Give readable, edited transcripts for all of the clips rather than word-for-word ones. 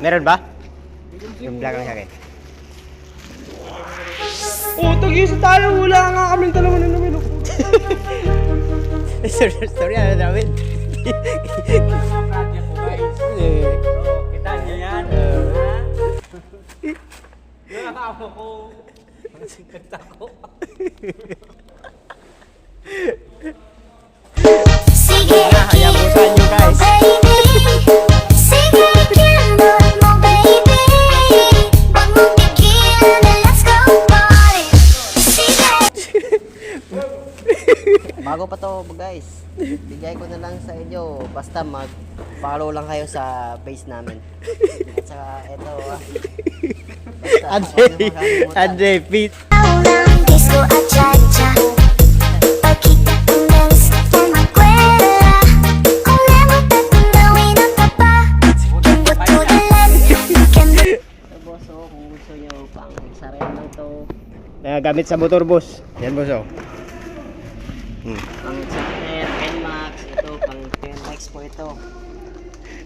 Meron ba? Yung vlog lang sa akin. Oh, tag-isa tayo. Wala nga kaming dalawa na namin. Sorry, ano namin? Kita niyo yan. Nakakamo ko. Sikat ako. Sige, Hayabusan nyo guys. baby. Sige, kinulot mo, baby. Huwag mong tigilan na let's go party. Sige. Bago pa to guys, bigay ko na lang sa inyo, basta mag-follow lang kayo sa page namin. At saka ito basta, Andre, Pete. Ang disco at cha-cha. Pagkita ng dance for magkwela. Kung lemot at tunawin ang tapa. Kimbot to the left, kimbot. ito boss, kung gusto nyo pang sarili lang to, Gamit sa motor boss. Yan boss oh. pang starter, NMAX, ito pang 10X po ito.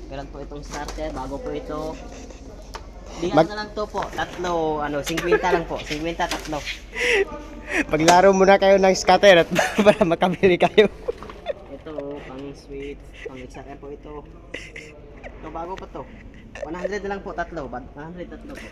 Kailan po itong starter, bago po ito. Bigyan na lang to po, tatlo, 50 lang po, 50 tatlo. Paglaro muna kayo ng scatter at para makabili kayo. Ito, pang sweet, pang XRM po ito. Ito, bago pa to. 100 na lang po, tatlo. 100 tatlo po.